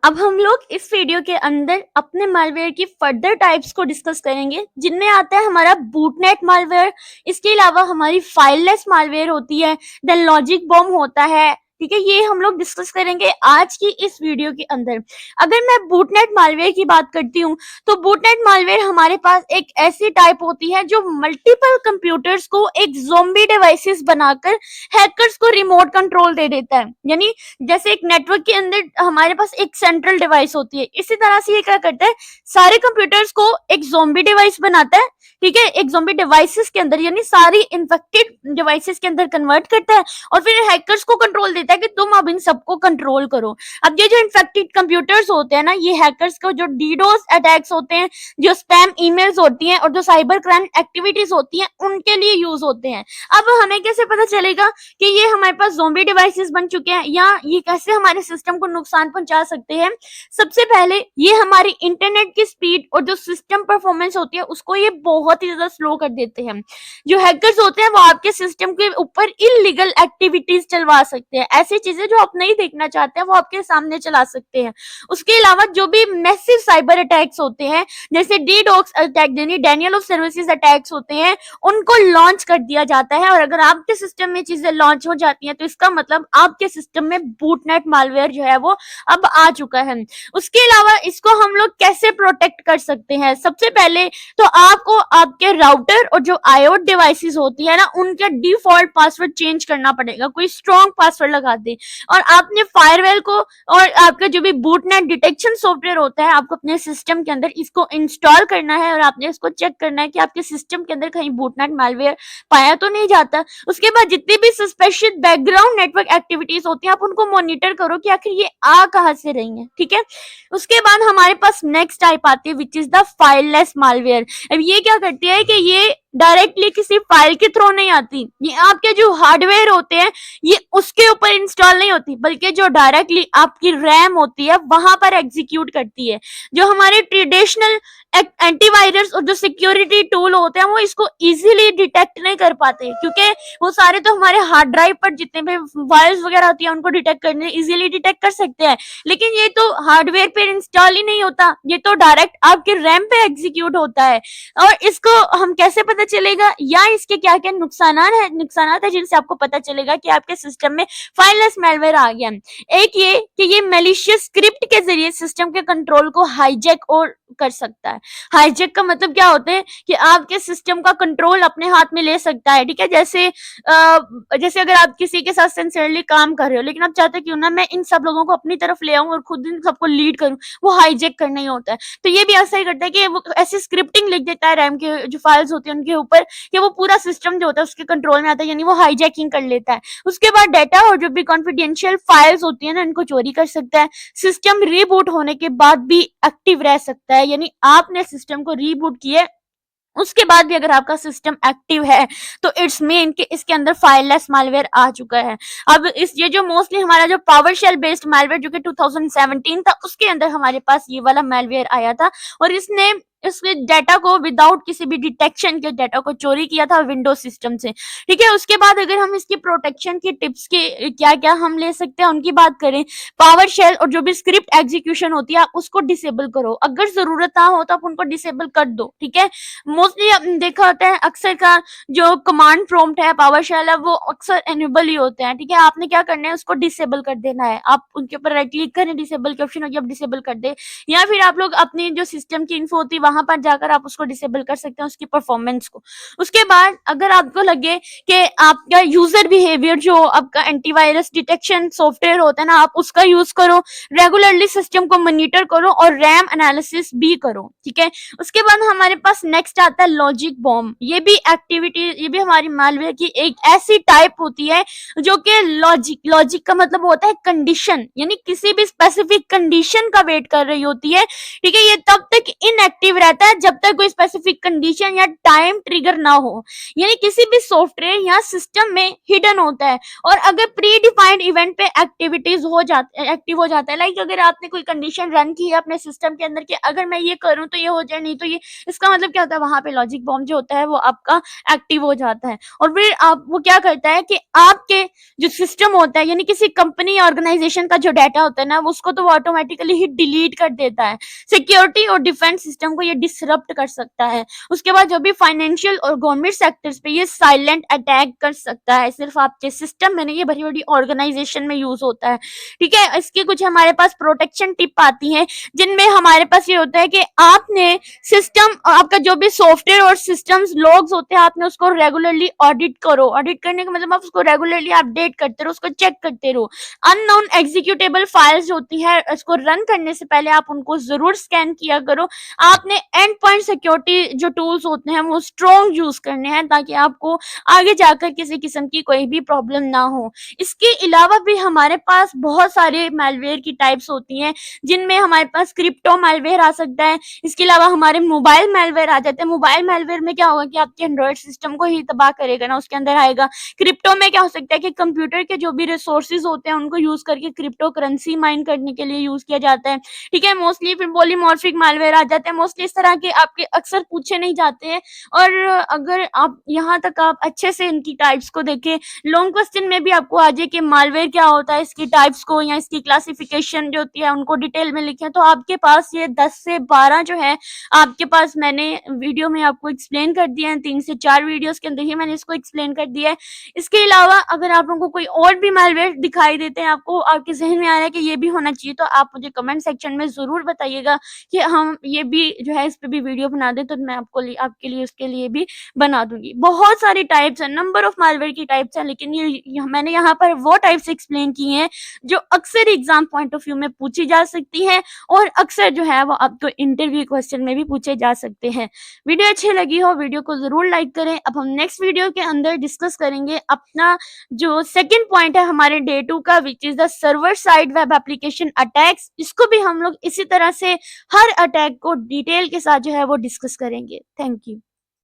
अब हम लोग इस वीडियो के अंदर अपने मालवेयर की फर्दर टाइप्स को डिस्कस करेंगे, जिनमें आता है हमारा बूटनेट मालवेयर। इसके अलावा हमारी फाइललेस मालवेयर होती है, देन लॉजिक बॉम्ब होता है। ठीक है, ये हम लोग डिस्कस करेंगे आज की इस वीडियो के अंदर। अगर मैं बूटनेट मालवेयर की बात करती हूँ तो बूटनेट मालवेयर हमारे पास एक ऐसी टाइप होती है जो मल्टीपल कंप्यूटर्स को एक ज़ॉम्बी डिवाइसेस बनाकर हैकर्स को रिमोट कंट्रोल दे देता है। यानी जैसे एक नेटवर्क के अंदर हमारे पास एक सेंट्रल डिवाइस होती है, इसी तरह से ये क्या करता है, सारे कंप्यूटर्स को एक ज़ॉम्बी डिवाइस बनाता है। ठीक है, एक ज़ॉम्बी डिवाइसेस के अंदर यानी सारी इन्फेक्टेड डिवाइसेस के अंदर कन्वर्ट करता है और फिर हैकर्स को कंट्रोल देता है कि तुम अब इन सबको कंट्रोल करो। अब ये जो इन्फेक्टेड कंप्यूटर्स होते हैं ना, ये हैकर्स को जो डीडोस अटैक्स होते हैं, जो स्पैम ईमेल्स होती हैं और जो साइबर क्राइम एक्टिविटीज होती हैं, उनके लिए यूज होते हैं। अब हमें कैसे पता चलेगा कि ये हमारे पास ज़ॉम्बी डिवाइसेस बन चुके हैं या ये कैसे हमारे सिस्टम को नुकसान पहुंचा सकते हैं? सबसे पहले ये हमारी इंटरनेट की स्पीड और जो सिस्टम परफॉर्मेंस होती है उसको ये बहुत ही ज्यादा स्लो कर देते हैं। जो हैकर्स होते हैं वो आपके सिस्टम के ऊपर इलीगल एक्टिविटीज चलवा सकते हैं, ऐसी चीजें जो आप नहीं देखना चाहते हैं वो आपके सामने चला सकते हैं। उसके अलावा जो भी मैसिव साइबर अटैक्स होते हैं, जैसे डीडोस अटैक यानी डेनियल ऑफ सर्विसेज अटैक्स होते हैं, उनको लॉन्च कर दिया जाता है। और अगर आपके सिस्टम में चीजें लॉन्च हो जाती हैं तो इसका मतलब आपके सिस्टम में बूटनेट मालवेयर जो है वो अब आ चुका है। उसके अलावा इसको हम लोग कैसे प्रोटेक्ट कर सकते हैं? सबसे पहले तो आपको आपके राउटर और जो आईओटी डिवाइसेस होती है ना, उनका डिफॉल्ट पासवर्ड चेंज करना पड़ेगा, कोई स्ट्रॉन्ग पासवर्ड लगा दे। और आपने फायरवॉल को और आपका जो भी बूटनेट डिटेक्शन सॉफ्टवेयर होता है, आपको अपने सिस्टम के अंदर इसको इंस्टॉल करना है और आपने इसको चेक करना है कि आपके सिस्टम के अंदर कहीं बूटनेट मालवेयर पाया तो नहीं जाता। उसके बाद जितनी भी सस्पेशियस बैकग्राउंड नेटवर्क एक्टिविटीज होती हैं, आप उनको मॉनिटर करो कि आखिर ये आ कहां से रही हैं। ठीक है, उसके बाद हमारे पास नेक्स्ट टाइप आती है विच इज द फाइललेस मालवेयर। अब ये क्या करती है कि ये डायरेक्टली किसी फाइल के थ्रू नहीं आती, ये आपके जो हार्डवेयर होते हैं ये उसके ऊपर इंस्टॉल नहीं होती, बल्कि जो डायरेक्टली आपकी रैम होती है वहां पर एग्जीक्यूट करती है। जो हमारे ट्रेडिशनल एंटीवायरस और जो सिक्योरिटी टूल होते हैं वो इसको इजीली डिटेक्ट नहीं कर पाते, क्योंकि वो सारे तो हमारे हार्ड ड्राइव पर जितने भी फाइल्स वगैरह होती है उनको डिटेक्ट करने इजीली डिटेक्ट कर सकते हैं, लेकिन ये तो हार्डवेयर पे इंस्टॉल ही नहीं होता, ये तो डायरेक्ट आपके रैम पे एग्जीक्यूट होता है। और इसको हम कैसे पता चलेगा या इसके क्या क्या नुकसान है जिनसे आपको पता चलेगा कि आपके सिस्टम में फाइललेस मैलवेयर आ गया? एक ये कि ये मैलिशियस स्क्रिप्ट के जरिए सिस्टम के कंट्रोल को हाईजैक और कर सकता है। हाईजैक का मतलब क्या होता है कि आपके सिस्टम का कंट्रोल अपने हाथ में ले सकता है। ठीक है, जैसे अगर आप किसी के साथ सिंसियरली काम कर रहे हो लेकिन आप चाहते हो क्यों ना मैं इन सब लोगों को अपनी तरफ ले आऊं और खुद इन सबको लीड करूं, वो हाईजैक करना ही होता है। तो ये भी ऐसा ही करता है कि वो ऐसी स्क्रिप्टिंग लिख देता है रैम के जो फाइल्स होती है उनके ऊपर कि वो पूरा सिस्टम जो होता है उसके कंट्रोल में आता है, यानी वो हाईजैकिंग कर लेता है। उसके बाद डाटा और जो भी कॉन्फिडेंशियल फाइल्स होती है ना, इनको चोरी कर सकता है। सिस्टम रीबूट होने के बाद भी एक्टिव रह सकता है, यानी आपने सिस्टम को रीबूट किए उसके बाद भी अगर आपका सिस्टम एक्टिव है तो इट्स मीन कि इसके अंदर फाइललेस मालवेयर आ चुका है। अब ये जो मोस्टली हमारा जो पावर शेल बेस्ड मालवेयर जो कि 2017 था, उसके अंदर हमारे पास ये वाला मालवेयर आया था और इसने इसके डाटा को विदाउट किसी भी डिटेक्शन के डाटा को चोरी किया था विंडोज सिस्टम से। ठीक है, उसके बाद अगर हम इसकी प्रोटेक्शन की टिप्स के क्या क्या हम ले सकते हैं उनकी बात करें, पावर शेल और जो भी स्क्रिप्ट एग्जीक्यूशन होती है आप उसको डिसेबल करो, अगर जरूरत ना हो तो आप उनको डिसेबल कर दो। ठीक है, मोस्टली आपने देखा होता है अक्सर का जो कमांड प्रॉम्प्ट है पावर शेल है वो अक्सर एनेबल ही होते हैं। ठीक है, आपने क्या करना है, उसको डिसेबल कर देना है। आप उनके ऊपर राइट क्लिक करें, डिसेबल के ऑप्शन होगी, आप डिसेबल कर दे, या फिर आप लोग अपनी जो सिस्टम की इन्फो होती है वहां पर जाकर आप उसको डिसेबल कर सकते हैं, उसकी परफॉर्मेंस को। उसके बाद अगर आपको लगे कि आपका यूजर बिहेवियर जो आपका एंटीवायरस डिटेक्शन सॉफ्टवेयर होता है ना, आप उसका यूज करो, रेगुलरली सिस्टम को मॉनिटर करो और रैम एनालिसिस भी करो। ठीक है, उसके बाद हमारे पास नेक्स्ट आता है लॉजिक बॉम्ब। ये भी हमारी मालवेयर की एक ऐसी टाइप होती है जो कि लॉजिक का मतलब होता है कंडीशन, यानी किसी भी स्पेसिफिक कंडीशन का वेट कर रही होती है। ठीक है, ये तब तक इनएक्टिव रहता है जब तक कोई स्पेसिफिक कंडीशन या टाइम ट्रिगर ना हो, यानी किसी भी सॉफ्टवेयर या सिस्टम में हिडन होता है। और अगर प्री डिफाइंड इवेंट पे एक्टिव हो जाता है, लाइक अगर आपने कोई कंडीशन रन की है अपने सिस्टम के अंदर कि अगर मैं ये करूं तो ये हो जाए, नहीं तो ये, इसका मतलब क्या होता है, वहां पे लॉजिक बॉम्ब जो होता है वो आपका एक्टिव हो जाता है। और फिर आप वो क्या करता है कि आपके जो सिस्टम होता है, यानी किसी कंपनी या ऑर्गेनाइजेशन का जो डाटा होता है ना, उसको तो वो ऑटोमेटिकली ही डिलीट कर देता है। सिक्योरिटी और डिफेंस सिस्टम को ये डिसरप्ट कर सकता है। उसके बाद जो भी फाइनेंशियल और गवर्नमेंट सेक्टर्स पे ये साइलेंट अटैक कर सकता है, सिर्फ आपके सिस्टम में नहीं, ये बड़ी बड़ी ऑर्गेनाइजेशन में यूज होता है। ठीक है, इसके कुछ हमारे पास प्रोटेक्शन टिप आती है, जिनमें हमारे पास ये होता है कि आपने सिस्टम, आपका जो भी सॉफ्टवेयर और सिस्टम्स लॉग्स होते हैं, आपने उसको रेगुलरली ऑडिट करो। ऑडिट करने का मतलब आप उसको रेगुलरली अपडेट करते रहो, उसको चेक करते रहो। अननोन एग्जीक्यूटेबल फाइल्स होती है, इसको रन करने से पहले आप उनको जरूर स्कैन किया करो। आपने एंड पॉइंट सिक्योरिटी जो टूल्स होते हैं वो स्ट्रॉन्ग यूज करने हैं, ताकि आपको आगे जाकर किसी किस्म की कोई भी प्रॉब्लम ना हो। इसके अलावा भी हमारे पास बहुत सारे मैलवेयर की टाइप्स होती हैं, जिनमें हमारे पास क्रिप्टो मैलवेयर आ सकता है। इसके अलावा हमारे मोबाइल मैलवेयर आ जाते हैं। मोबाइल मैलवेयर में क्या होगा कि आपके एंड्रॉइड सिस्टम को ही तबाह करेगा ना, उसके अंदर आएगा। क्रिप्टो में क्या हो सकता है कि कंप्यूटर के जो भी रिसोर्सेज होते हैं उनको यूज करके क्रिप्टो करेंसी माइन करने के लिए यूज किया जाता है। ठीक है, मोस्टली फिर पॉलीमॉर्फिक मैलवेयर आ जाते हैं। मोस्टली इस तरह के आपके अक्सर पूछे नहीं जाते हैं, और अगर आप यहाँ तक आप अच्छे से इनकी टाइप्स को देखें, लॉन्ग क्वेश्चन में भी आपको आ जाए कि मालवेयर क्या होता है, इसकी टाइप्स को या इसकी क्लासिफिकेशन जो होती है उनको डिटेल में लिखें, तो आपके पास ये 10 से 12 जो है आपके पास मैंने वीडियो में आपको एक्सप्लेन कर दिया है। 3 से 4 वीडियोस के अंदर ही मैंने इसको एक्सप्लेन कर दिया है। इसके अलावा अगर आप लोगों को कोई और भी मैलवेयर दिखाई देते हैं, आपको आपके जहन में आ रहा है कि ये भी होना चाहिए, तो आप मुझे कमेंट सेक्शन में जरूर बताइएगा कि हम ये भी जो है इस पे भी वीडियो बना दें, तो मैं आपके लिए उसके लिए भी बना दूंगी। बहुत सारी टाइप्स हैं, नंबर ऑफ मैलवेयर की टाइप्स हैं, लेकिन मैंने यहाँ पर वो टाइप्स एक्सप्लेन की हैं जो अक्सर एग्जाम पॉइंट ऑफ व्यू में पूछी जा सकती है, और अक्सर जो है वो आपको इंटरव्यू क्वेश्चन में भी पूछे जा सकते हैं। वीडियो अच्छी लगी हो वीडियो को जरूर लाइक करें। अब हम नेक्स्ट वीडियो के अंदर डिस्कस करेंगे अपना जो सेकंड पॉइंट है हमारे डे 2 का, which is the server side web application attacks. इसको भी हम लोग इसी तरह से हर अटैक को डिटेल के साथ जो है वो डिस्कस करेंगे। Thank you.